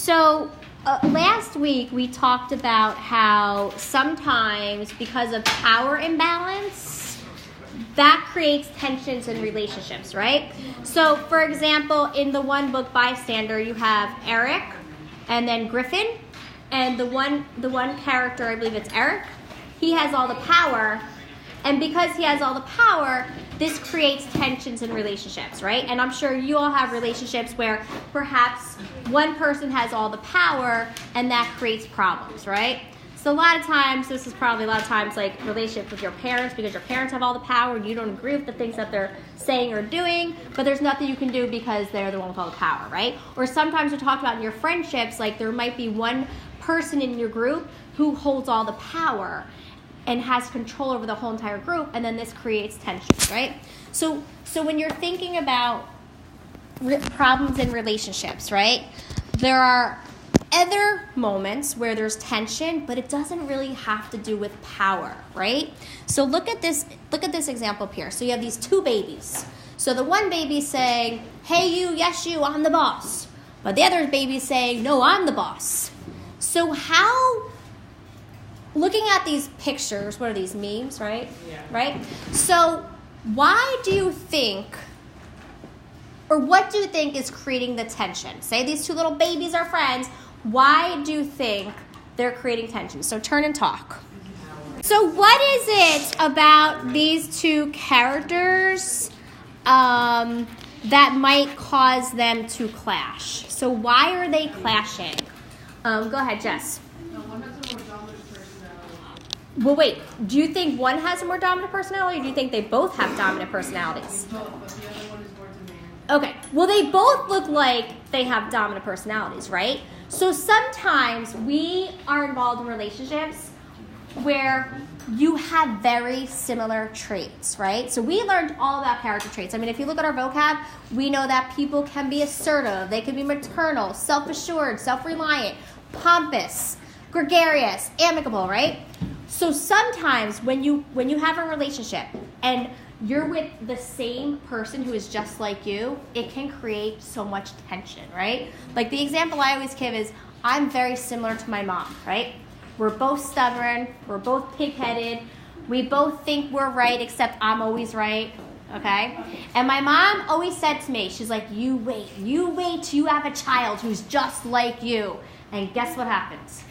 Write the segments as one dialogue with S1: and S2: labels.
S1: So last week we talked about how sometimes because of power imbalance, that creates tensions in relationships, right? So for example, in the one book Bystander, you have Eric and then Griffin, and the one character, I believe it's Eric, he has all the power, and because he has all the power, this creates tensions in relationships, right? And I'm sure you all have relationships where perhaps one person has all the power and that creates problems, right? So a lot of times, like relationships with your parents, because your parents have all the power and you don't agree with the things that they're saying or doing, but there's nothing you can do because they're the one with all the power, right? Or sometimes we talked about in your friendships, like there might be one person in your group who holds all the power and has control over the whole entire group, and then this creates tension, right? So when you're thinking about problems in relationships, right, there are other moments where there's tension, but it doesn't really have to do with power, right? So look at this example up here. So you have these two babies. So the one baby's saying, hey you, yes you, I'm the boss. But the other baby's saying, no, I'm the boss. So looking at these pictures, what are these, memes, right? Yeah. Right? So why do you think, or what do you think is creating the tension? Say these two little babies are friends. Why do you think they're creating tension? So turn and talk. So what is it about these two characters that might cause them to clash? So why are they clashing? Go ahead, Jess.
S2: One has a more dominant personality.
S1: Well, wait. Do you think one has a more dominant personality, or do you think they both have dominant personalities?
S2: Both, but the other one is more demanding.
S1: Okay. Well, they both look like they have dominant personalities, right? So sometimes we are involved in relationships where you have very similar traits, right? So we learned all about character traits. I mean, if you look at our vocab, we know that people can be assertive, they can be maternal, self-assured, self-reliant, pompous, gregarious, amicable, right? So sometimes when you have a relationship and you're with the same person who is just like you, it can create so much tension, right? Like the example I always give is, I'm very similar to my mom, right? We're both stubborn, we're both pig-headed, we both think we're right except I'm always right, okay? And my mom always said to me, she's like, you wait till you have a child who's just like you. And guess what happens?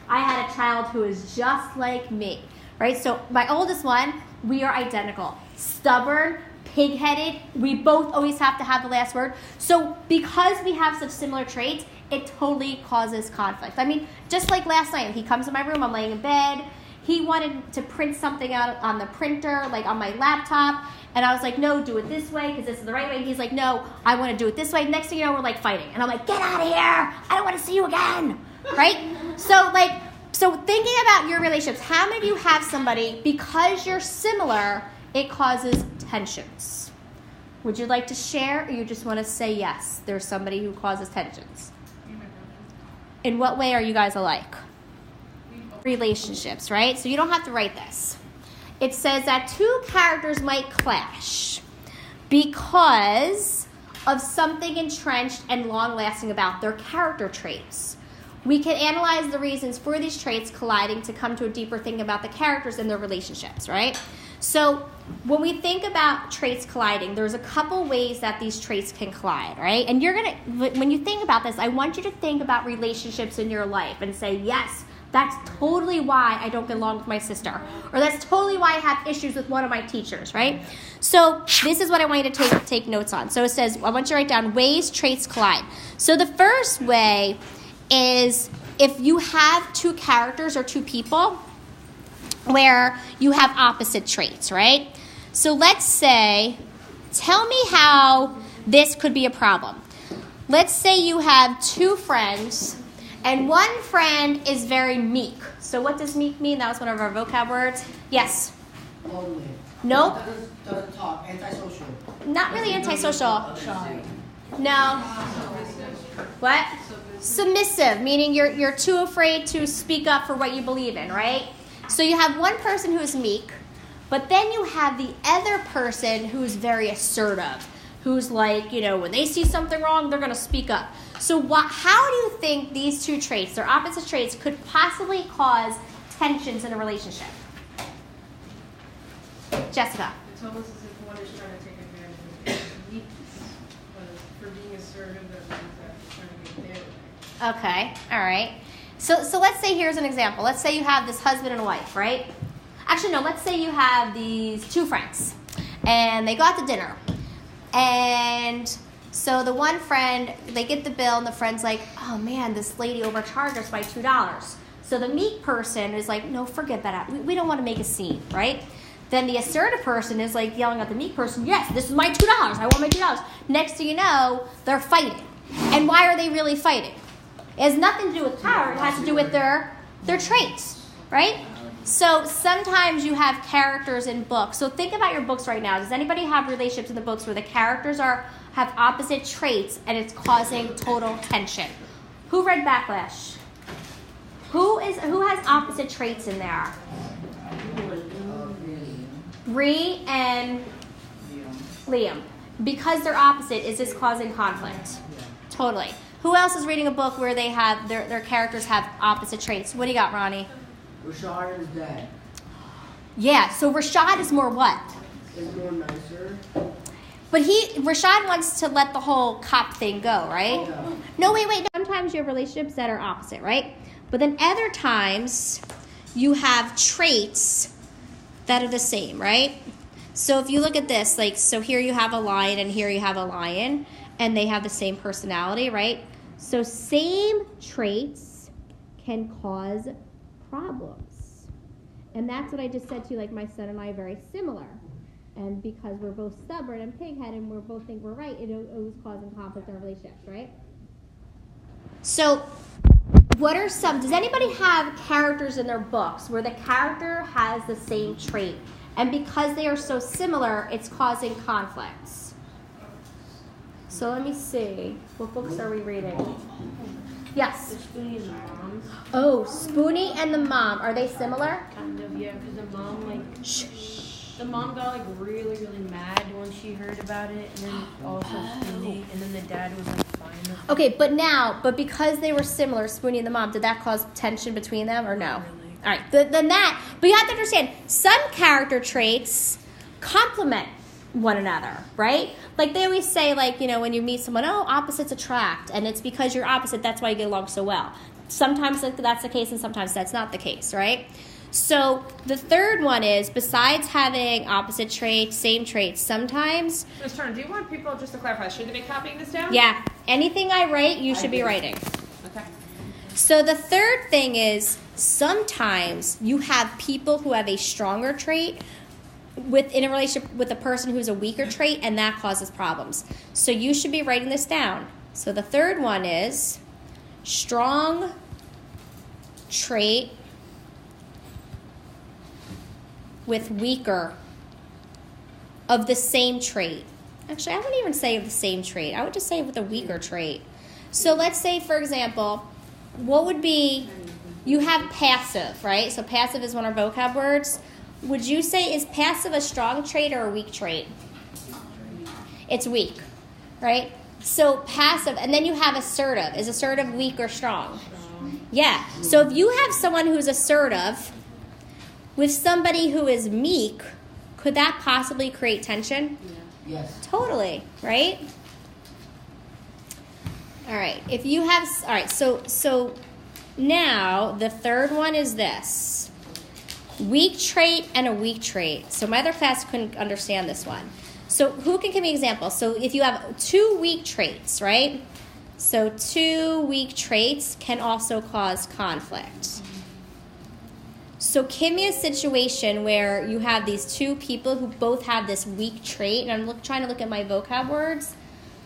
S1: I had a child who is just like me, right? So my oldest one, we are identical. Stubborn, pig-headed, we both always have to have the last word. So because we have such similar traits, it totally causes conflict. I mean, just like last night, he comes to my room, I'm laying in bed, he wanted to print something out on the printer, like on my laptop, and I was like, no, do it this way, because this is the right way. And he's like, no, I want to do it this way. Next thing you know, we're like fighting. And I'm like, get out of here. I don't want to see you again. Right? So thinking about your relationships, how many of you have somebody, because you're similar, it causes tensions? Would you like to share, or you just want to say yes, there's somebody who causes tensions? In what way are you guys alike? Relationships, right? So you don't have to write this. It says that two characters might clash because of something entrenched and long-lasting about their character traits. We can analyze the reasons for these traits colliding to come to a deeper thing about the characters and their relationships, right? So when we think about traits colliding, there's a couple ways that these traits can collide, right? And when you think about this, I want you to think about relationships in your life and say, yes, that's totally why I don't get along with my sister. Or that's totally why I have issues with one of my teachers, right? So this is what I want you to take notes on. So it says, I want you to write down ways traits collide. So the first way is if you have two characters or two people where you have opposite traits, right? So let's say, tell me how this could be a problem. Let's say you have two friends, and one friend is very meek. So what does meek mean? That was one of our vocab words. Yes?
S3: Lonely.
S1: Nope.
S3: Doesn't talk. Antisocial.
S1: Not really antisocial. No. What? Submissive, meaning you're too afraid to speak up for what you believe in, right? So you have one person who is meek, but then you have the other person who's very assertive, who's like, when they see something wrong, they're going to speak up. So how do you think these two traits, their opposite traits, could possibly cause tensions in a relationship? Jessica.
S2: It's almost as if one is trying to take advantage of the other's weakness. But for being assertive, that means that they're trying to get their way.
S1: Okay, all right. So let's say here's an example. Let's say you have this husband and wife, right? Actually, no, let's say you have these two friends, and they go out to dinner. And so the one friend, they get the bill, and the friend's like, oh man, this lady overcharged us by $2. So the meek person is like, no, forget that. We don't want to make a scene, right? Then the assertive person is like yelling at the meek person, yes, this is my $2. I want my $2. Next thing you know, they're fighting. And why are they really fighting? It has nothing to do with power. It has to do with their traits, right? So sometimes you have characters in books. So think about your books right now. Does anybody have relationships in the books where the characters have opposite traits and it's causing total tension? Who read Backlash? Who has opposite traits in there? Bree and Liam. Because they're opposite, is this causing conflict? Totally. Who else is reading a book where they have their characters have opposite traits? What do you got, Ronnie?
S3: Rashad and his dad.
S1: Yeah, so Rashad is more what?
S3: Is more nicer.
S1: But Rashad wants to let the whole cop thing go, right?
S3: Yeah.
S1: No, wait. Sometimes you have relationships that are opposite, right? But then other times you have traits that are the same, right? So if you look at this, like, so here you have a lion and here you have a lion, and they have the same personality, right? So same traits can cause problems. And that's what I just said to you, like my son and I are very similar. And because we're both stubborn and pigheaded and we both think we're right, it was causing conflict in our relationships, right? So what are does anybody have characters in their books where the character has the same trait? And because they are so similar, it's causing conflicts. So let me see. What books are we reading? Yes.
S4: Spoonie and the mom.
S1: Oh, Spoonie and the mom. Are they similar?
S4: Kind of, yeah, because the mom, the mom got, really, really mad when she heard about it, and then also Spoonie, and then the dad was, fine with it.
S1: Okay, but because they were similar, Spoonie and the mom, did that cause tension between them or no?
S4: Really.
S1: All right, then that, but you have to understand, some character traits complement one another, right? Like they always say, when you meet someone, oh, opposites attract, and it's because you're opposite, that's why you get along so well. Sometimes that's the case, and sometimes that's not the case, right? So the third one is, besides having opposite traits, same traits, sometimes...
S5: Ms. Turner, do you want people, just to clarify, should they be copying this down?
S1: Yeah, anything I write, you should be writing.
S5: Okay.
S1: So the third thing is, sometimes you have people who have a stronger trait in a relationship with a person who's a weaker trait, and that causes problems. So you should be writing this down. So the third one is strong trait with weaker of the same trait. Actually, I wouldn't even say of the same trait. I would just say with a weaker trait. So let's say, for example, what would be, you have passive, right? So passive is one of our vocab words. Would you say, is passive a strong trait or a weak trait? It's weak, right? So passive, and then you have assertive. Is assertive weak or strong? Yeah. So if you have someone who's assertive with somebody who is meek, could that possibly create tension?
S3: Yes.
S1: Totally, right? All right. If you have, all right. So now the third one is this. Weak trait and a weak trait. So my other class couldn't understand this one. So who can give me an example? So if you have two weak traits, right? So two weak traits can also cause conflict. So give me a situation where you have these two people who both have this weak trait, and I'm trying to look at my vocab words.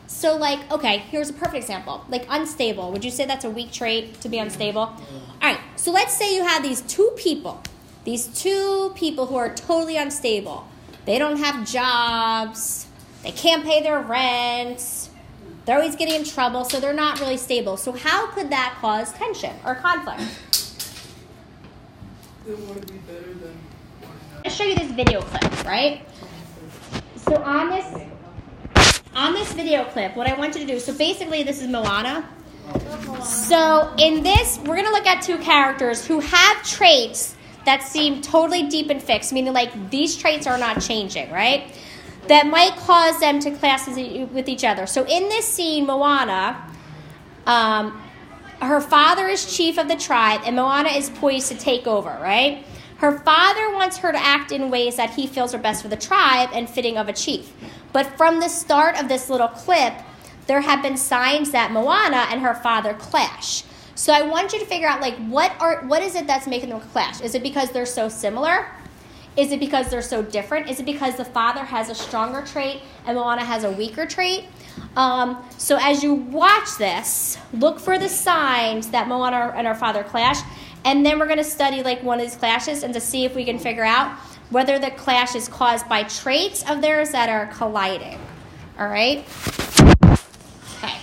S1: So okay, here's a perfect example. Unstable. Would you say that's a weak trait, to be unstable? All right, so let's say you have these two people who are totally unstable. They don't have jobs. They can't pay their rent. They're always getting in trouble, so they're not really stable. So how could that cause tension or conflict?
S2: They want to be better than one another.
S1: I'll show you this video clip, right? So on this video clip, what I want you to do, so basically this is Moana. So in this, we're going to look at two characters who have traits that seem totally deep and fixed, meaning like these traits are not changing, right? That might cause them to clash with each other. So in this scene, Moana, her father is chief of the tribe, and Moana is poised to take over, right? Her father wants her to act in ways that he feels are best for the tribe and fitting of a chief. But from the start of this little clip, there have been signs that Moana and her father clash. So I want you to figure out, like, what is it that's making them clash? Is it because they're so similar? Is it because they're so different? Is it because the father has a stronger trait and Moana has a weaker trait? So as you watch this, look for the signs that Moana and her father clash, and then we're going to study like one of these clashes and to see if we can figure out whether the clash is caused by traits of theirs that are colliding. All right? Okay.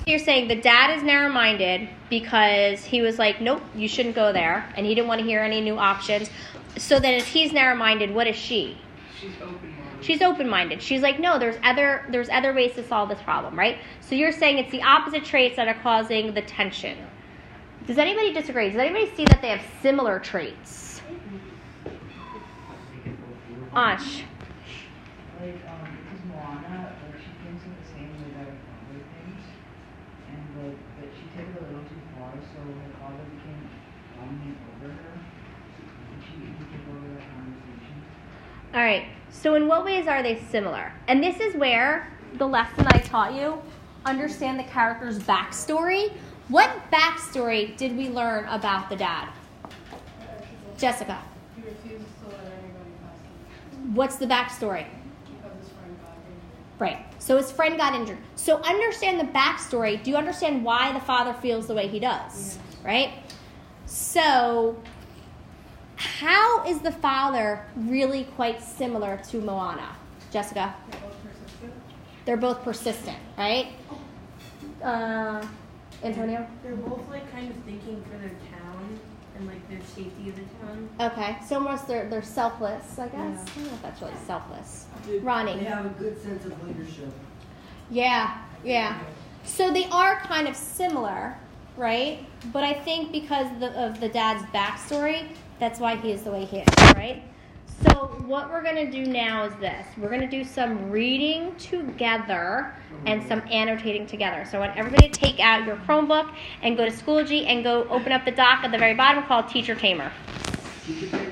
S1: You're saying the dad is narrow-minded because he was like, nope, you shouldn't go there, and he didn't want to hear any new options. So then if he's narrow-minded, what is she?
S6: She's open-minded.
S1: She's open-minded. She's like, no, there's other ways to solve this problem, right? So you're saying it's the opposite traits that are causing the tension. Does anybody disagree? Does anybody see that they have similar traits? Ansh.
S6: Like, because Moana, like, she thinks in the same way that her father thinks, and, like, that she took it a little too far, so her father became dominant over her, and he took over that conversation.
S1: All right. So in what ways are they similar? And this is where the lesson I taught you, understand the character's backstory. What backstory did we learn about the dad? Jessica.
S2: He refuses to let anybody pass him
S1: What's the backstory?
S2: because his friend got injured.
S1: Right. So his friend got injured. So understand the backstory. Do you understand why the father feels the way he does? Right? So how is the father really quite similar to Moana? Jessica?
S2: They're both persistent.
S1: They're both persistent, right? Antonio?
S4: They're both like kind of thinking for their town and like their safety of the town.
S1: Okay. So almost they're selfless, I guess.
S4: Yeah.
S1: I don't know if that's really selfless.
S3: They-
S1: Ronnie.
S3: They have a good sense of leadership.
S1: Yeah. So they are kind of similar, right? But I think because of the dad's backstory, that's why he is the way he is, right? So what we're going to do now is this. We're going to do some reading together and some annotating together. So I want everybody to take out your Chromebook and go to Schoology and go open up the doc at the very bottom called Teacher Tamer.
S3: You can take